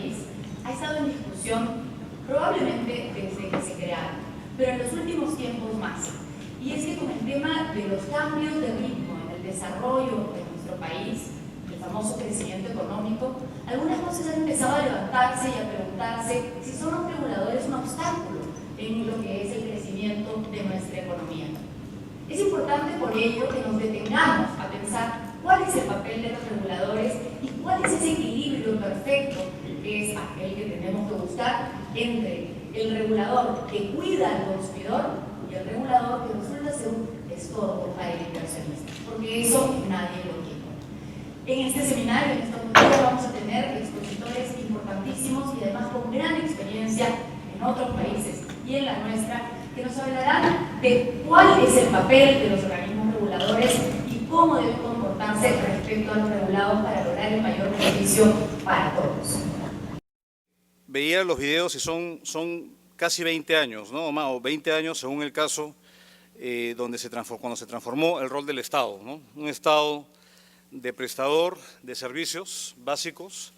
país ha estado en discusión probablemente desde que se crearon, pero en los últimos tiempos más. Y es que con el tema de los cambios de ritmo en el desarrollo de nuestro país, el famoso crecimiento económico, algunas voces han empezado a levantarse y a preguntarse si son los reguladores un obstáculo en lo que es el crecimiento de nuestra economía. Es importante por ello que nos detengamos a pensar cuál es el papel de los reguladores y cuál es ese equilibrio perfecto que es aquel que tenemos que buscar entre el regulador que cuida al consumidor y el regulador que resulta ser un estorbo para el inversionista, porque eso nadie lo quita. En este seminario, en esta oportunidad, vamos a tener expositores importantísimos y además con gran experiencia en otros países y en la nuestra, que nos hablarán de cuál es el papel de los organismos reguladores y cómo deben comportarse respecto a los regulados para lograr el mayor beneficio para todos. Veía los videos y son casi 20 años, ¿no? O 20 años según el caso, cuando se transformó el rol del Estado, ¿no? Un Estado de prestador de servicios básicos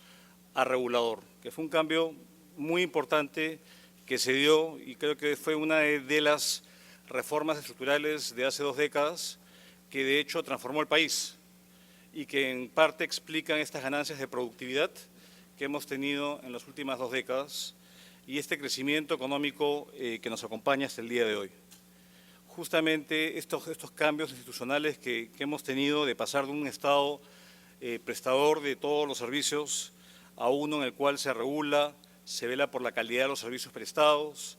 a regulador, que fue un cambio muy importante que se dio y creo que fue una de las reformas estructurales de hace 2 décadas que de hecho transformó el país y que en parte explican estas ganancias de productividad que hemos tenido en las últimas 2 décadas y este crecimiento económico que nos acompaña hasta el día de hoy. Justamente estos cambios institucionales que hemos tenido de pasar de un Estado prestador de todos los servicios a uno en el cual se regula, se vela por la calidad de los servicios prestados,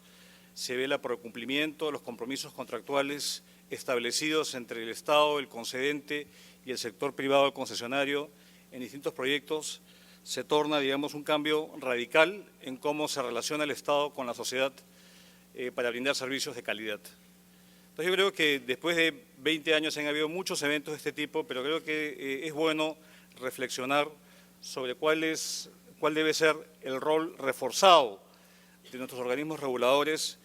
se vela por el cumplimiento de los compromisos contractuales establecidos entre el Estado, el concedente y el sector privado del concesionario en distintos proyectos, se torna, digamos, un cambio radical en cómo se relaciona el Estado con la sociedad para brindar servicios de calidad. Entonces yo creo que después de 20 años han habido muchos eventos de este tipo, pero creo que es bueno reflexionar sobre cuál debe ser el rol reforzado de nuestros organismos reguladores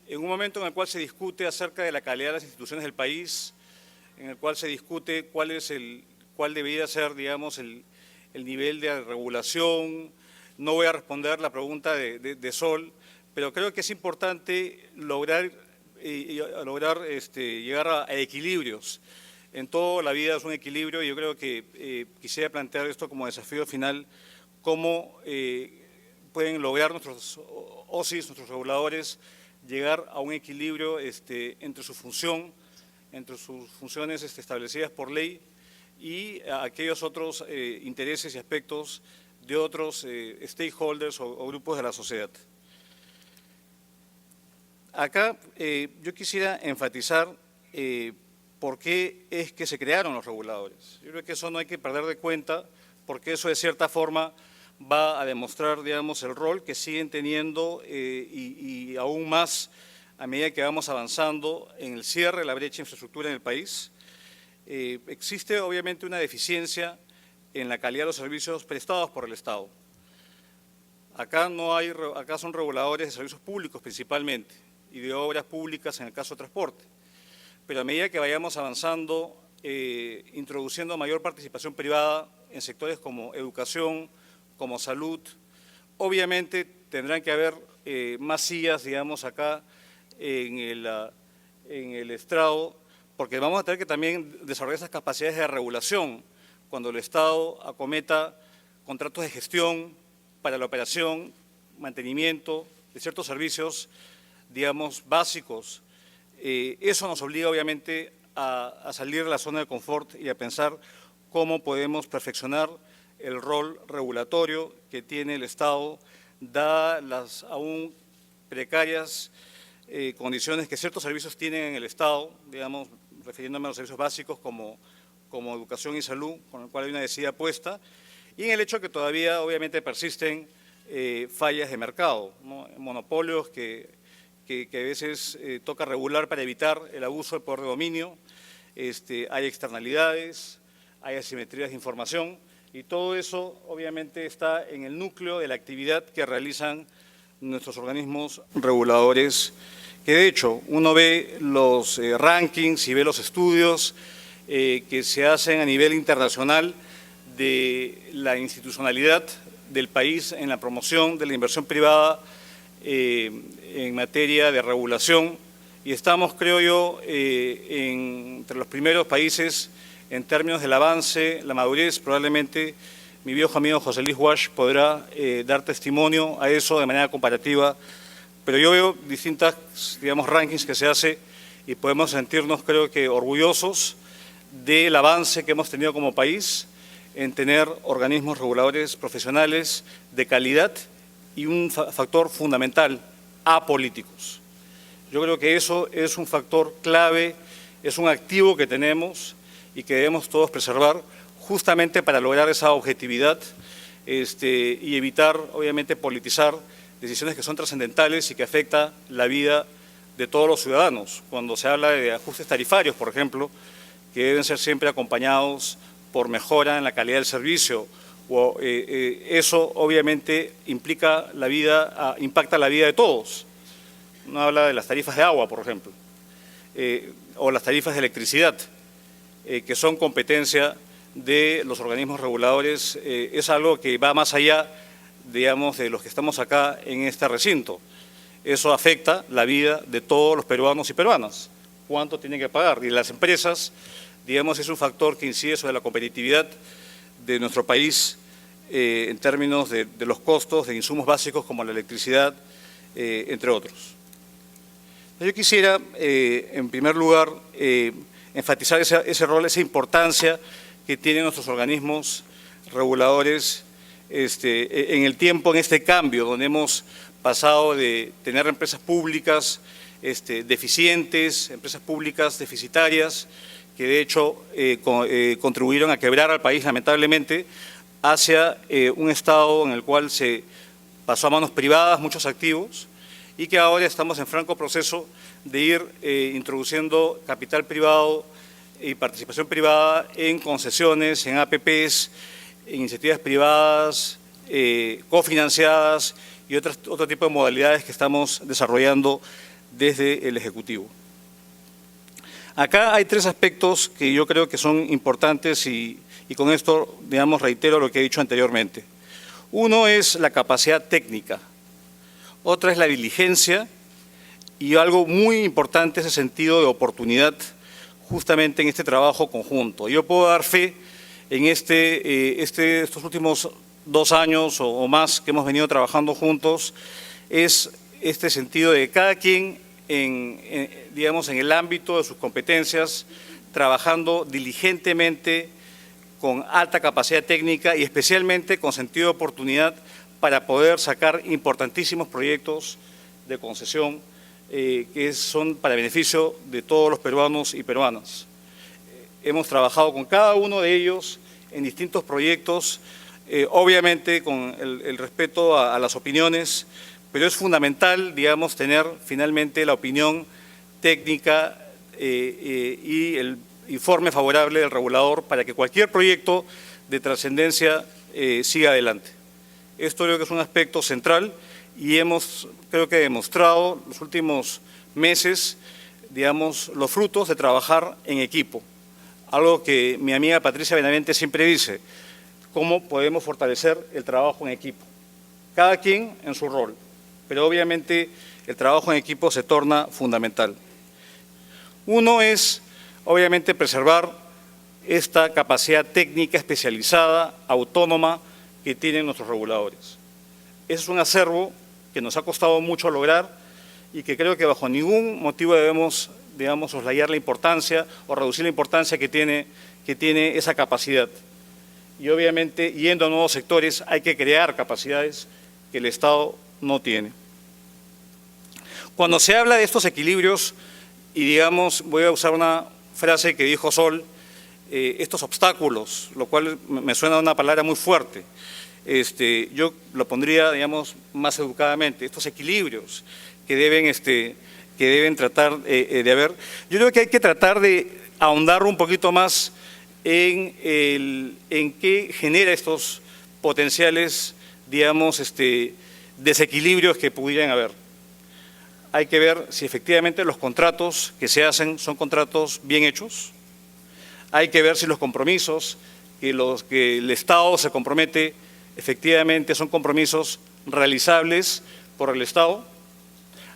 en un momento en el cual se discute acerca de la calidad de las instituciones del país, en el cual se discute cuál debería ser, digamos, el nivel de regulación. No voy a responder la pregunta de Sol, pero creo que es importante lograr llegar a equilibrios. En toda la vida es un equilibrio y yo creo que quisiera plantear esto como desafío final, cómo pueden lograr nuestros OSIs, nuestros reguladores, llegar a un equilibrio entre sus funciones establecidas por ley y aquellos otros intereses y aspectos de otros stakeholders o grupos de la sociedad. Acá yo quisiera enfatizar por qué es que se crearon los reguladores. Yo creo que eso no hay que perder de cuenta, porque eso de cierta forma va a demostrar, digamos, el rol que siguen teniendo y aún más a medida que vamos avanzando en el cierre de la brecha de infraestructura en el país. Existe obviamente una deficiencia en la calidad de los servicios prestados por el Estado. Acá son reguladores de servicios públicos principalmente y de obras públicas en el caso de transporte. Pero a medida que vayamos avanzando, introduciendo mayor participación privada en sectores como educación, como salud, obviamente tendrán que haber más sillas, digamos, acá en el estrado, porque vamos a tener que también desarrollar esas capacidades de regulación cuando el Estado acometa contratos de gestión para la operación, mantenimiento de ciertos servicios, digamos, básicos. Eso nos obliga obviamente a salir de la zona de confort y a pensar cómo podemos perfeccionar el rol regulatorio que tiene el Estado, dadas las aún precarias condiciones que ciertos servicios tienen en el Estado, digamos, refiriéndome a los servicios básicos como educación y salud, con el cual hay una decidida apuesta, y en el hecho que todavía obviamente persisten fallas de mercado, ¿no? Monopolios que a veces toca regular para evitar el abuso del poder de dominio, hay externalidades, hay asimetrías de información y todo eso obviamente está en el núcleo de la actividad que realizan nuestros organismos reguladores, que de hecho uno ve los rankings y ve los estudios que se hacen a nivel internacional de la institucionalidad del país en la promoción de la inversión privada en materia de regulación y estamos, creo yo, entre los primeros países en términos del avance, la madurez. Probablemente mi viejo amigo José Luis Wash podrá dar testimonio a eso de manera comparativa, pero yo veo distintas, digamos, rankings que se hace y podemos sentirnos, creo que, orgullosos del avance que hemos tenido como país en tener organismos reguladores profesionales de calidad y un factor fundamental, apolíticos. Yo creo que eso es un factor clave, es un activo que tenemos y que debemos todos preservar justamente para lograr esa objetividad y evitar, obviamente, politizar decisiones que son trascendentales y que afectan la vida de todos los ciudadanos. Cuando se habla de ajustes tarifarios, por ejemplo, que deben ser siempre acompañados por mejora en la calidad del servicio, eso obviamente impacta la vida de todos. Uno habla de las tarifas de agua, por ejemplo, o las tarifas de electricidad, que son competencia de los organismos reguladores. Es algo que va más allá, digamos, de los que estamos acá en este recinto. Eso afecta la vida de todos los peruanos y peruanas. ¿Cuánto tienen que pagar? Y las empresas, digamos, es un factor que incide sobre la competitividad de nuestro país en términos de los costos de insumos básicos como la electricidad, entre otros. Yo quisiera, en primer lugar, enfatizar ese rol, esa importancia que tienen nuestros organismos reguladores en el tiempo, en este cambio, donde hemos pasado de tener empresas públicas deficientes, empresas públicas deficitarias, que de hecho contribuyeron a quebrar al país lamentablemente, hacia un estado en el cual se pasó a manos privadas muchos activos y que ahora estamos en franco proceso de ir introduciendo capital privado y participación privada en concesiones, en APPs, en iniciativas privadas, cofinanciadas y otro tipo de modalidades que estamos desarrollando desde el Ejecutivo. Acá hay tres aspectos que yo creo que son importantes y con esto, digamos, reitero lo que he dicho anteriormente. Uno es la capacidad técnica, otra es la diligencia y algo muy importante es el sentido de oportunidad justamente en este trabajo conjunto. Yo puedo dar fe en estos últimos 2 años o más que hemos venido trabajando juntos, es este sentido de cada quien digamos, en el ámbito de sus competencias, trabajando diligentemente, con alta capacidad técnica y especialmente con sentido de oportunidad para poder sacar importantísimos proyectos de concesión que son para beneficio de todos los peruanos y peruanas. Hemos trabajado con cada uno de ellos en distintos proyectos, obviamente con el respeto a las opiniones, pero es fundamental, digamos, tener finalmente la opinión técnica y el informe favorable del regulador para que cualquier proyecto de trascendencia siga adelante. Esto creo que es un aspecto central y hemos, creo que, demostrado los últimos meses, digamos, los frutos de trabajar en equipo. Algo que mi amiga Patricia Benavente siempre dice, cómo podemos fortalecer el trabajo en equipo. Cada quien en su rol, pero obviamente el trabajo en equipo se torna fundamental. Uno es, obviamente, preservar esta capacidad técnica especializada, autónoma, que tienen nuestros reguladores. Ese es un acervo que nos ha costado mucho lograr y que creo que bajo ningún motivo debemos, digamos, soslayar la importancia o reducir la importancia que tiene esa capacidad. Y obviamente, yendo a nuevos sectores, hay que crear capacidades que el Estado no tiene. Cuando se habla de estos equilibrios, y digamos, voy a usar una frase que dijo Sol, estos obstáculos, lo cual me suena una palabra muy fuerte, yo lo pondría, digamos, más educadamente, estos equilibrios que deben tratar de haber. Yo creo que hay que tratar de ahondar un poquito más en qué genera estos potenciales, digamos, desequilibrios que pudieran haber. Hay que ver si efectivamente los contratos que se hacen son contratos bien hechos. Hay que ver si los compromisos que el Estado se compromete efectivamente son compromisos realizables por el Estado.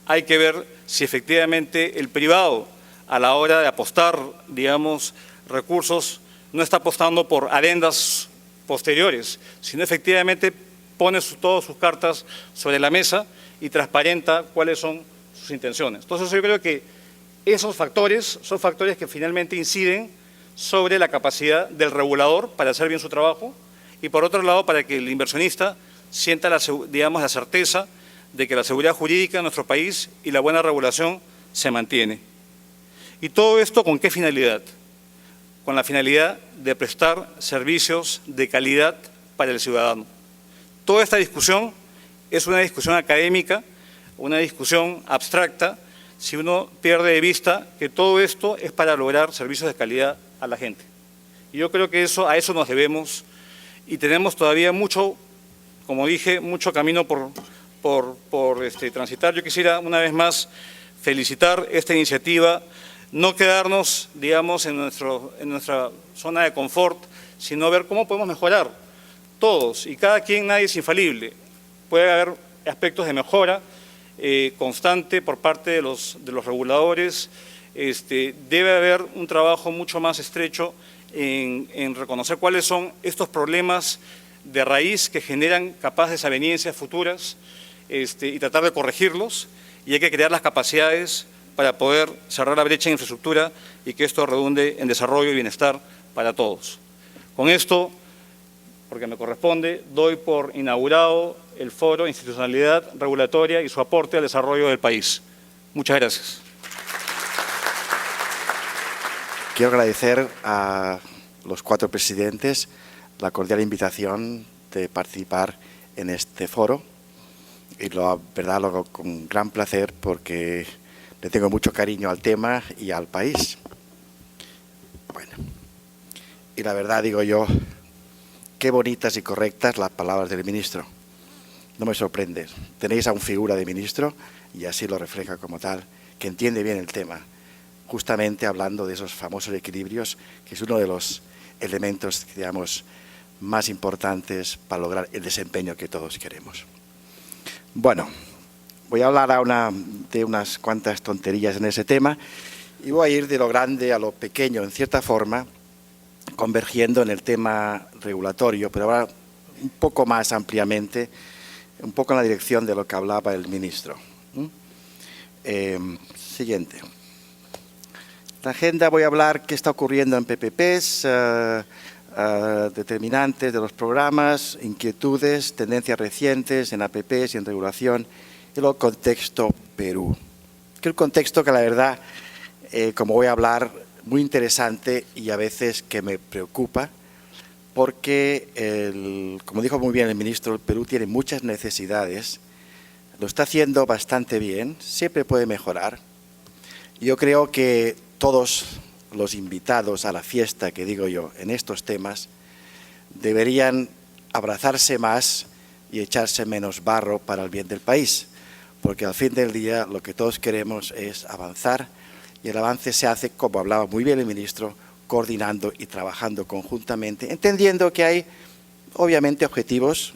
Hay que ver si efectivamente el privado, a la hora de apostar, digamos, recursos, no está apostando por adendas posteriores, sino efectivamente pone todas sus cartas sobre la mesa y transparenta cuáles son sus intenciones. Entonces yo creo que esos factores son factores que finalmente inciden sobre la capacidad del regulador para hacer bien su trabajo y por otro lado para que el inversionista sienta la certeza de que la seguridad jurídica en nuestro país y la buena regulación se mantiene. ¿Y todo esto con qué finalidad? Con la finalidad de prestar servicios de calidad para el ciudadano. Toda esta discusión es una discusión académica, una discusión abstracta, si uno pierde de vista que todo esto es para lograr servicios de calidad a la gente. Y yo creo que a eso nos debemos y tenemos todavía mucho, como dije, mucho camino por transitar. Yo quisiera una vez más felicitar esta iniciativa, no quedarnos, digamos, en nuestra zona de confort, sino ver cómo podemos mejorar todos y cada quien, nadie es infalible. Puede haber aspectos de mejora constante por parte de los reguladores. Debe haber un trabajo mucho más estrecho en reconocer cuáles son estos problemas de raíz que generan capaz desavenencias futuras y tratar de corregirlos, y hay que crear las capacidades para poder cerrar la brecha en infraestructura y que esto redunde en desarrollo y bienestar para todos. Con esto, porque me corresponde, doy por inaugurado el Foro Institucionalidad Regulatoria y su aporte al desarrollo del país. Muchas gracias. Quiero agradecer a los 4 presidentes la cordial invitación de participar en este foro y la verdad lo hago con gran placer porque le tengo mucho cariño al tema y al país. Bueno, y la verdad digo yo, qué bonitas y correctas las palabras del ministro. No me sorprende. Tenéis a un figura de ministro, y así lo refleja como tal, que entiende bien el tema, justamente hablando de esos famosos equilibrios, que es uno de los elementos, digamos, más importantes para lograr el desempeño que todos queremos. Bueno, voy a hablar de unas cuantas tonterías en ese tema y voy a ir de lo grande a lo pequeño, en cierta forma, convergiendo en el tema regulatorio, pero ahora un poco más ampliamente, un poco en la dirección de lo que hablaba el ministro. Siguiente. La agenda, voy a hablar qué está ocurriendo en PPPs, determinantes de los programas, inquietudes, tendencias recientes en APPs y en regulación, y luego contexto Perú. Que el contexto que la verdad, como voy a hablar, muy interesante y a veces que me preocupa, porque, como dijo muy bien el ministro, el Perú tiene muchas necesidades, lo está haciendo bastante bien, siempre puede mejorar. Yo creo que todos los invitados a la fiesta, que digo yo, en estos temas, deberían abrazarse más y echarse menos barro para el bien del país, porque al fin del día lo que todos queremos es avanzar y el avance se hace, como hablaba muy bien el ministro, coordinando y trabajando conjuntamente, entendiendo que hay obviamente objetivos,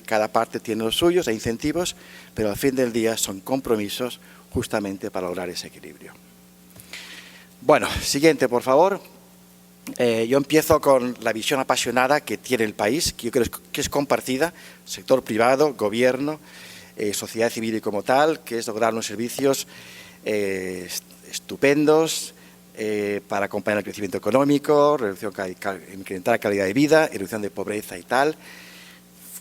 cada parte tiene los suyos, hay incentivos, pero al fin del día son compromisos justamente para lograr ese equilibrio. Bueno, siguiente, por favor. Yo empiezo con la visión apasionada que tiene el país, que yo creo que es compartida, sector privado, gobierno, sociedad civil y como tal, que es lograr unos servicios estupendos para acompañar el crecimiento económico, incrementar la calidad de vida, reducción de pobreza y tal,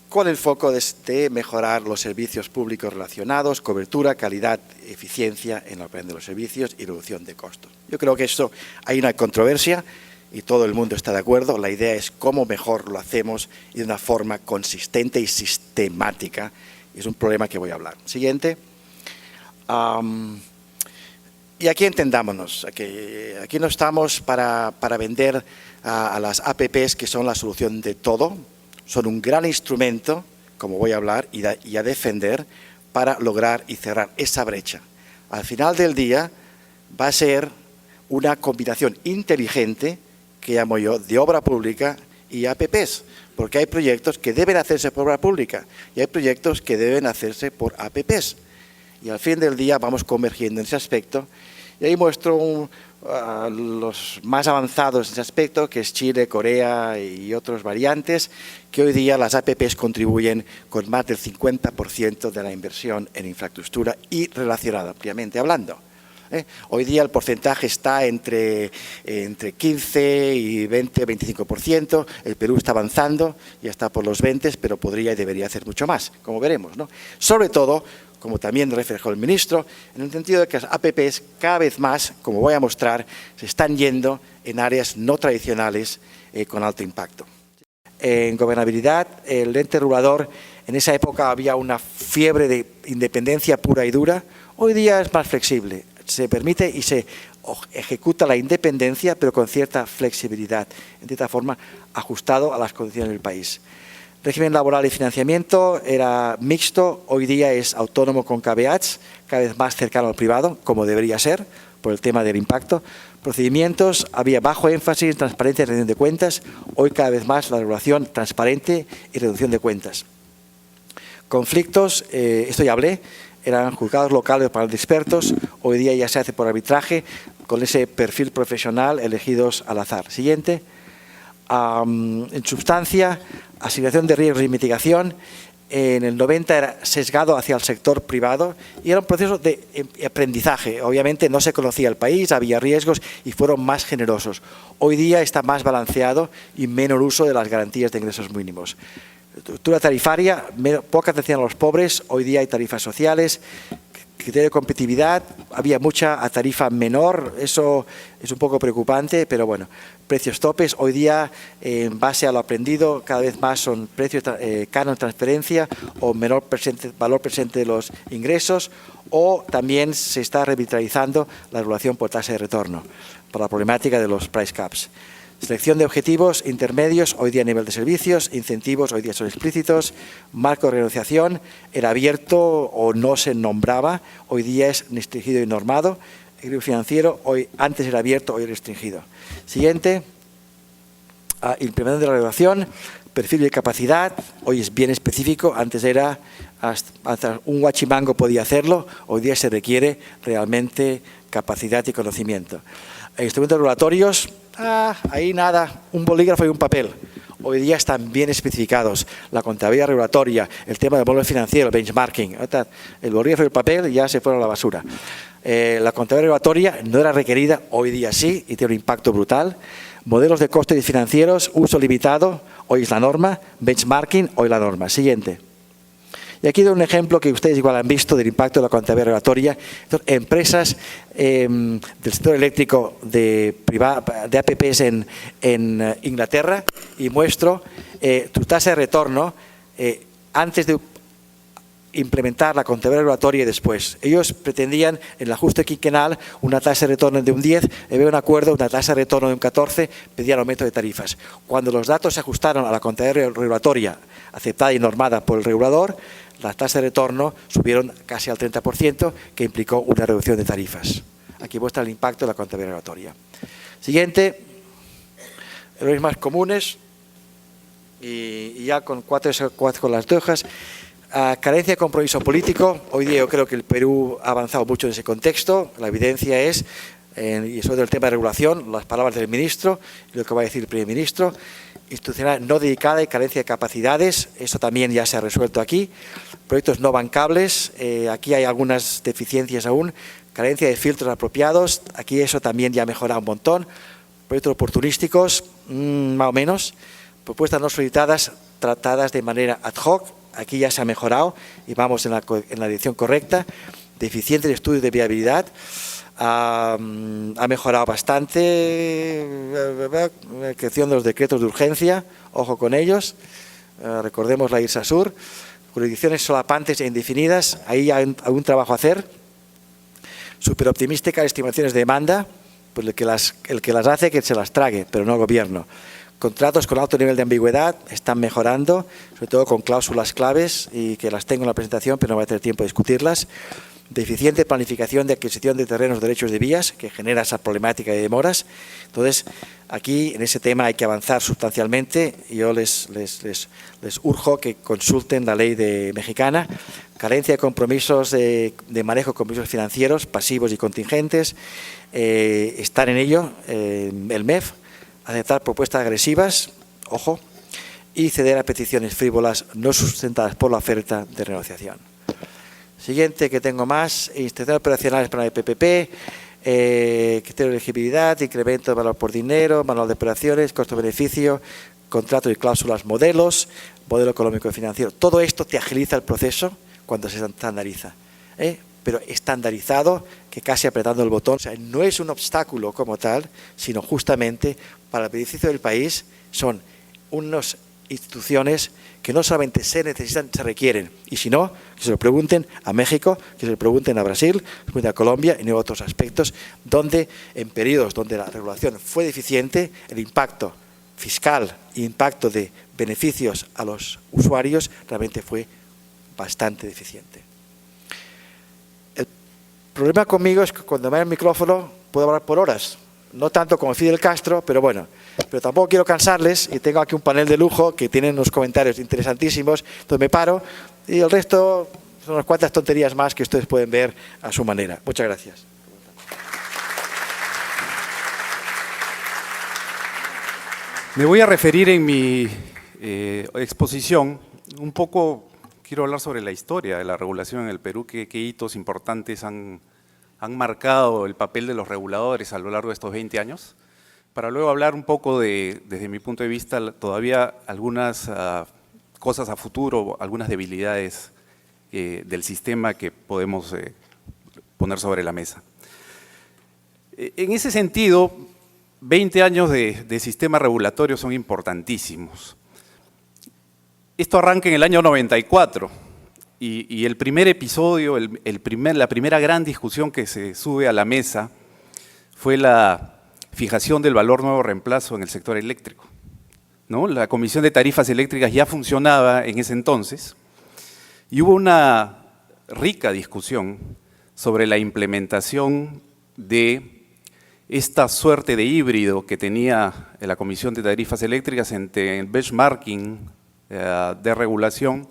con el foco de mejorar los servicios públicos relacionados, cobertura, calidad, eficiencia en la operación de los servicios y reducción de costos. Yo creo que esto hay una controversia y todo el mundo está de acuerdo. La idea es cómo mejor lo hacemos y de una forma consistente y sistemática. Es un problema que voy a hablar. Siguiente. Y aquí entendámonos, aquí no estamos para vender a las APPs que son la solución de todo. Son un gran instrumento, como voy a hablar, y a defender para lograr y cerrar esa brecha. Al final del día va a ser una combinación inteligente, que llamo yo, de obra pública y APPs, porque hay proyectos que deben hacerse por obra pública y hay proyectos que deben hacerse por APPs. Y al fin del día vamos convergiendo en ese aspecto. Y ahí muestro los más avanzados en ese aspecto, que es Chile, Corea y otras variantes, que hoy día las APPs contribuyen con más del 50% de la inversión en infraestructura y relacionada, ampliamente hablando. Hoy día el porcentaje está entre 15 y 20, 25%. El Perú está avanzando, ya está por los 20, pero podría y debería hacer mucho más, como veremos, ¿no? Sobre todo, como también reflejó el ministro, en el sentido de que las APPs cada vez más, como voy a mostrar, se están yendo en áreas no tradicionales con alto impacto. En gobernabilidad, el ente regulador, en esa época había una fiebre de independencia pura y dura. Hoy día es más flexible, se permite y se ejecuta la independencia, pero con cierta flexibilidad, en cierta forma ajustado a las condiciones del país. Régimen laboral y financiamiento era mixto, hoy día es autónomo con caveats, cada vez más cercano al privado, como debería ser, por el tema del impacto. Procedimientos, había bajo énfasis en transparencia y rendición de cuentas, hoy cada vez más la regulación transparente y reducción de cuentas. Conflictos, esto ya hablé, eran juzgados locales para los expertos, hoy día ya se hace por arbitraje, con ese perfil profesional elegidos al azar. Siguiente. En sustancia, asignación de riesgos y mitigación, en el 90 era sesgado hacia el sector privado y era un proceso de aprendizaje. Obviamente no se conocía el país, había riesgos y fueron más generosos. Hoy día está más balanceado y menor uso de las garantías de ingresos mínimos. Estructura tarifaria, poca atención a los pobres, hoy día hay tarifas sociales. Criterio de competitividad, había mucha a tarifa menor, eso es un poco preocupante, pero bueno, precios topes, hoy día en base a lo aprendido cada vez más son precios canon transferencia o menor valor presente de los ingresos, o también se está revitalizando la regulación por tasa de retorno por la problemática de los price caps. Selección de objetivos intermedios, hoy día a nivel de servicios, incentivos, hoy día son explícitos, marco de renegociación, era abierto o no se nombraba, hoy día es restringido y normado, equilibrio financiero, antes era abierto, hoy es restringido. Siguiente, implementación de la regulación, perfil de capacidad, hoy es bien específico, antes era hasta un guachimango podía hacerlo, hoy día se requiere realmente capacidad y conocimiento. Instrumentos regulatorios, ahí nada, un bolígrafo y un papel. Hoy día están bien especificados. La contabilidad regulatoria, el tema del modelo financiero, el benchmarking. El bolígrafo y el papel ya se fueron a la basura. La contabilidad regulatoria no era requerida, hoy día sí, y tiene un impacto brutal. Modelos de costes y financieros, uso limitado, hoy es la norma. Benchmarking, hoy la norma. Siguiente. Y aquí doy un ejemplo que ustedes igual han visto del impacto de la contabilidad regulatoria. Entonces, empresas del sector eléctrico de APPs en Inglaterra, y muestro tu tasa de retorno antes de implementar la contabilidad regulatoria y después. Ellos pretendían en el ajuste quinquenal una tasa de retorno de un 10, había un acuerdo, una tasa de retorno de un 14, pedían aumento de tarifas. Cuando los datos se ajustaron a la contabilidad regulatoria aceptada y normada por el regulador, las tasas de retorno subieron casi al 30%, que implicó una reducción de tarifas. Aquí muestra el impacto de la contabilidad regulatoria. Siguiente, errores más comunes, y ya con con las hojas. Carencia de compromiso político. Hoy día yo creo que el Perú ha avanzado mucho en ese contexto. La evidencia es, y sobre el tema de regulación, las palabras del ministro y lo que va a decir el primer ministro. Institucional no dedicada y carencia de capacidades, eso también ya se ha resuelto aquí. Proyectos no bancables, aquí hay algunas deficiencias aún. Carencia de filtros apropiados, aquí eso también ya ha mejorado un montón. Proyectos oportunísticos, más o menos. Propuestas no solicitadas, tratadas de manera ad hoc, aquí ya se ha mejorado y vamos en la dirección correcta. Deficientes estudios de viabilidad. Ha mejorado bastante la creación de los decretos de urgencia, ojo con ellos, recordemos la IRSASUR, jurisdicciones solapantes e indefinidas, ahí hay un trabajo a hacer. Superoptimísticas estimaciones de demanda, pues el que las hace que se las trague, pero no el gobierno. Contratos con alto nivel de ambigüedad están mejorando, sobre todo con cláusulas claves y que las tengo en la presentación, pero no voy a tener tiempo de discutirlas. deficiente planificación de adquisición de terrenos, derechos de vías, que genera esa problemática de demoras. Entonces, aquí en ese tema hay que avanzar sustancialmente. Yo les urjo que consulten la ley mexicana, carencia de compromisos de manejo de compromisos financieros, pasivos y contingentes, estar en ello, el MEF, aceptar propuestas agresivas, ojo, y ceder a peticiones frívolas no sustentadas por la oferta de renegociación. Siguiente que tengo más, instituciones operacionales para el PPP, criterio de elegibilidad, incremento de valor por dinero, manual de operaciones, costo-beneficio, contrato y cláusulas modelos, modelo económico y financiero. Todo esto te agiliza el proceso cuando se estandariza, pero estandarizado, que casi apretando el botón. O sea, no es un obstáculo como tal, sino justamente para el beneficio del país son unas instituciones que no solamente se necesitan, se requieren. Y si no, que se lo pregunten a México, que se lo pregunten a Brasil, que se lo pregunten a Colombia y en otros aspectos, donde en periodos donde la regulación fue deficiente, el impacto fiscal e impacto de beneficios a los usuarios realmente fue bastante deficiente. El problema conmigo es que cuando me da el micrófono puedo hablar por horas. No tanto como Fidel Castro, pero bueno, pero tampoco quiero cansarles y tengo aquí un panel de lujo que tienen unos comentarios interesantísimos, entonces me paro y el resto son unas cuantas tonterías más que ustedes pueden ver a su manera. Muchas gracias. Me voy a referir en mi exposición un poco, quiero hablar sobre la historia de la regulación en el Perú, qué hitos importantes han marcado el papel de los reguladores a lo largo de estos 20 años, para luego hablar un poco desde mi punto de vista, todavía algunas cosas a futuro, algunas debilidades del sistema que podemos poner sobre la mesa. En ese sentido, 20 años de sistema regulatorio son importantísimos. Esto arranca en el año 94. Y el primer episodio, la primera gran discusión que se sube a la mesa fue la fijación del valor nuevo reemplazo en el sector eléctrico, ¿no? La Comisión de Tarifas Eléctricas ya funcionaba en ese entonces y hubo una rica discusión sobre la implementación de esta suerte de híbrido que tenía la Comisión de Tarifas Eléctricas entre el benchmarking de regulación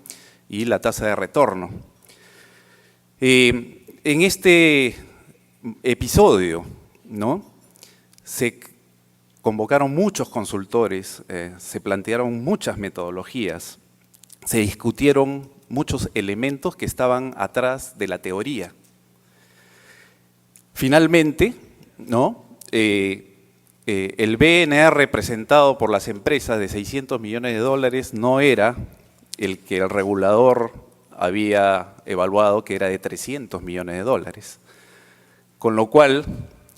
y la tasa de retorno. En este episodio, ¿no?, se convocaron muchos consultores, se plantearon muchas metodologías, se discutieron muchos elementos que estaban atrás de la teoría. Finalmente, ¿no?, el BNR presentado por las empresas de 600 millones de dólares no era el que el regulador había evaluado, que era de 300 millones de dólares. Con lo cual,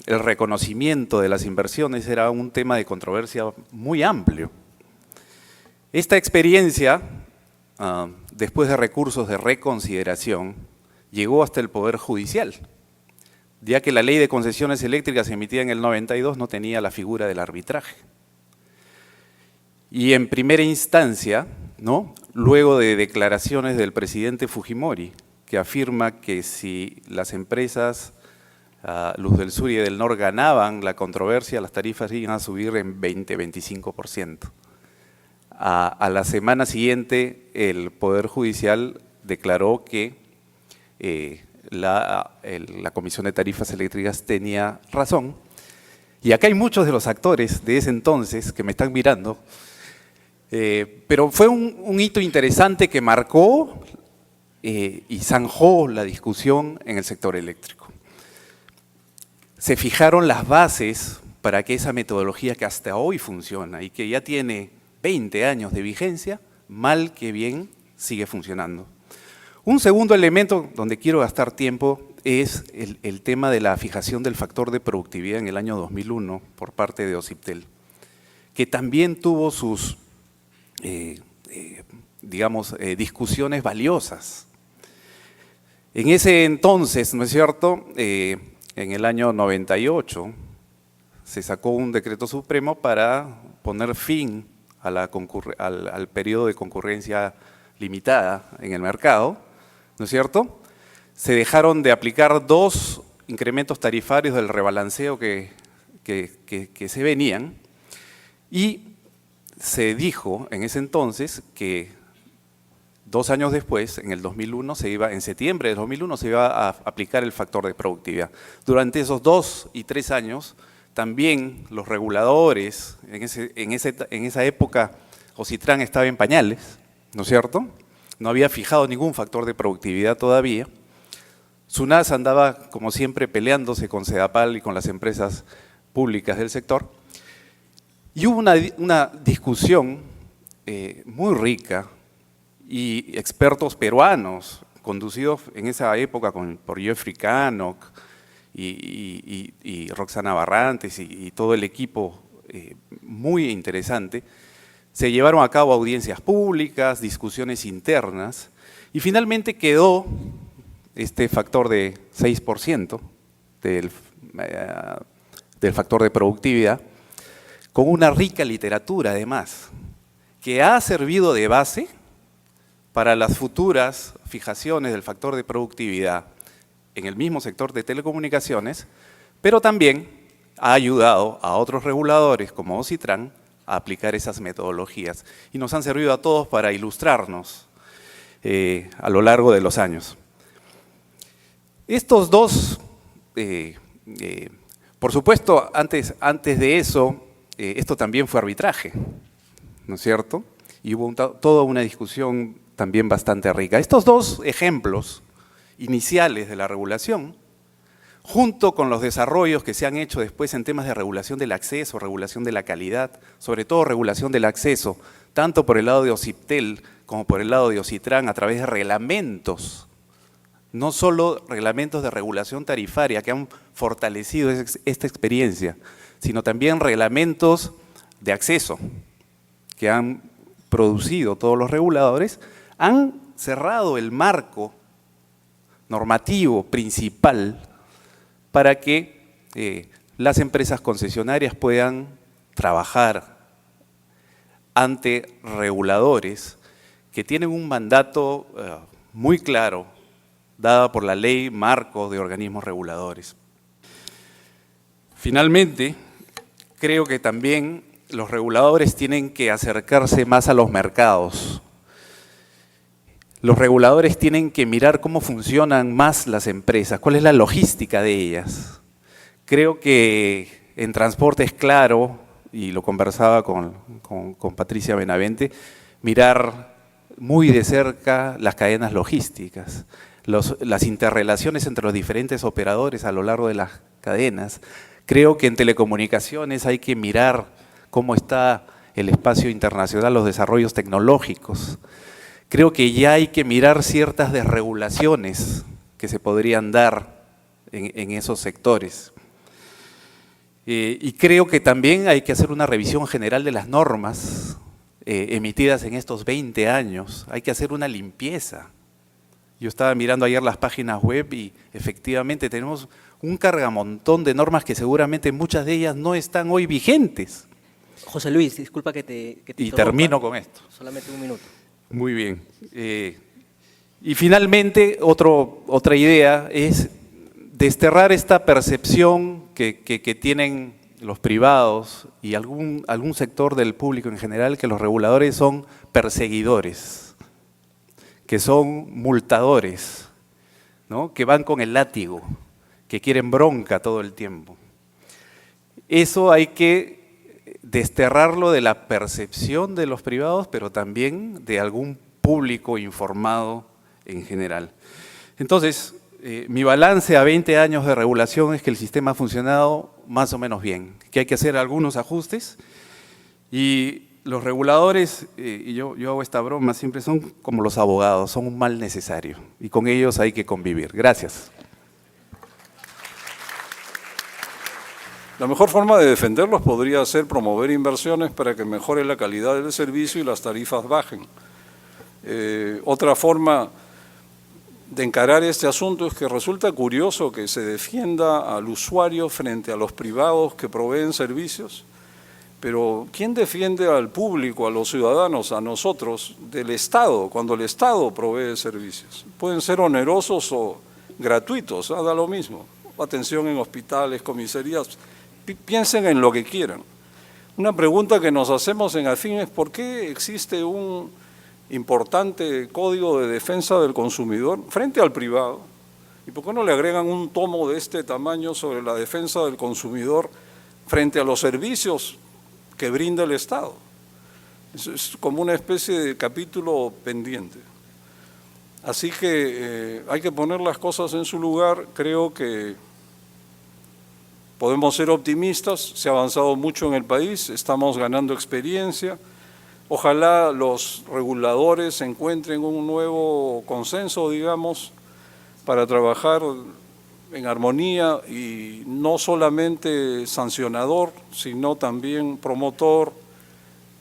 el reconocimiento de las inversiones era un tema de controversia muy amplio. Esta experiencia, después de recursos de reconsideración, llegó hasta el Poder Judicial, ya que la ley de concesiones eléctricas emitida en el 92 no tenía la figura del arbitraje. Y en primera instancia, ¿no?, luego de declaraciones del presidente Fujimori, que afirma que si las empresas Luz del Sur y Edelnor ganaban la controversia, las tarifas iban a subir en 20-25%. A la semana siguiente, el Poder Judicial declaró que la Comisión de Tarifas Eléctricas tenía razón. Y acá hay muchos de los actores de ese entonces que me están mirando, pero fue un hito interesante que marcó y zanjó la discusión en el sector eléctrico. Se fijaron las bases para que esa metodología que hasta hoy funciona y que ya tiene 20 años de vigencia, mal que bien sigue funcionando. Un segundo elemento donde quiero gastar tiempo es el tema de la fijación del factor de productividad en el año 2001 por parte de OCIPTEL, que también tuvo sus discusiones valiosas. En ese entonces, ¿no es cierto?, en el año 98 se sacó un decreto supremo para poner fin a al periodo de concurrencia limitada en el mercado, ¿no es cierto? se dejaron de aplicar 2 incrementos tarifarios del rebalanceo que se venían, y se dijo en ese entonces que 2 años después, en septiembre de 2001, se iba a aplicar el factor de productividad. Durante esos 2 y 3 años, también los reguladores, en esa época, Ocitran estaba en pañales, ¿no es cierto? No había fijado ningún factor de productividad todavía. SUNAS andaba, como siempre, peleándose con Sedapal y con las empresas públicas del sector. Y hubo una discusión muy rica, y expertos peruanos, conducidos en esa época por Jeffrey Cannock y Roxana Barrantes y todo el equipo muy interesante, se llevaron a cabo audiencias públicas, discusiones internas, y finalmente quedó este factor de 6% del factor de productividad, con una rica literatura además, que ha servido de base para las futuras fijaciones del factor de productividad en el mismo sector de telecomunicaciones, pero también ha ayudado a otros reguladores como Ocitran a aplicar esas metodologías, y nos han servido a todos para ilustrarnos a lo largo de los años. Estos 2, por supuesto, antes de eso, esto también fue arbitraje, ¿no es cierto? Y hubo toda una discusión también bastante rica. Estos 2 ejemplos iniciales de la regulación, junto con los desarrollos que se han hecho después en temas de regulación del acceso, regulación de la calidad, sobre todo regulación del acceso, tanto por el lado de OCIPTEL como por el lado de Ocitran, a través de reglamentos, no solo reglamentos de regulación tarifaria que han fortalecido esta experiencia, sino también reglamentos de acceso que han producido todos los reguladores, han cerrado el marco normativo principal para que las empresas concesionarias puedan trabajar ante reguladores que tienen un mandato muy claro, dada por la ley marco de organismos reguladores. Finalmente, creo que también los reguladores tienen que acercarse más a los mercados. Los reguladores tienen que mirar cómo funcionan más las empresas, cuál es la logística de ellas. Creo que en transporte es claro, y lo conversaba con Patricia Benavente, mirar muy de cerca las cadenas logísticas, las interrelaciones entre los diferentes operadores a lo largo de las cadenas. Creo que en telecomunicaciones hay que mirar cómo está el espacio internacional, los desarrollos tecnológicos. Creo que ya hay que mirar ciertas desregulaciones que se podrían dar en esos sectores. Y creo que también hay que hacer una revisión general de las normas emitidas en estos 20 años. Hay que hacer una limpieza. Yo estaba mirando ayer las páginas web y efectivamente tenemos un cargamontón de normas que seguramente muchas de ellas no están hoy vigentes. José Luis, disculpa que te Y interrumpa. termino con esto. Solamente un minuto. Muy bien. Y finalmente, otra idea es desterrar esta percepción que tienen los privados y algún sector del público en general, que los reguladores son perseguidores, que son multadores, ¿no? Que van con el látigo, que quieren bronca todo el tiempo. Eso hay que desterrarlo de la percepción de los privados, pero también de algún público informado en general. Entonces, mi balance a 20 años de regulación es que el sistema ha funcionado más o menos bien, que hay que hacer algunos ajustes, y los reguladores, y yo hago esta broma, siempre son como los abogados, son un mal necesario, y con ellos hay que convivir. Gracias. La mejor forma de defenderlos podría ser promover inversiones para que mejore la calidad del servicio y las tarifas bajen. Otra forma de encarar este asunto es que resulta curioso que se defienda al usuario frente a los privados que proveen servicios, pero ¿quién defiende al público, a los ciudadanos, a nosotros, del Estado, cuando el Estado provee servicios? Pueden ser onerosos o gratuitos, da lo mismo. Atención en hospitales, comisarías, piensen en lo que quieran. Una pregunta que nos hacemos en AFIN es ¿por qué existe un importante código de defensa del consumidor frente al privado? ¿Y por qué no le agregan un tomo de este tamaño sobre la defensa del consumidor frente a los servicios que brinda el Estado? Es como una especie de capítulo pendiente. Así que hay que poner las cosas en su lugar. Creo que podemos ser optimistas, se ha avanzado mucho en el país, estamos ganando experiencia. Ojalá los reguladores encuentren un nuevo consenso, digamos, para trabajar en armonía y no solamente sancionador, sino también promotor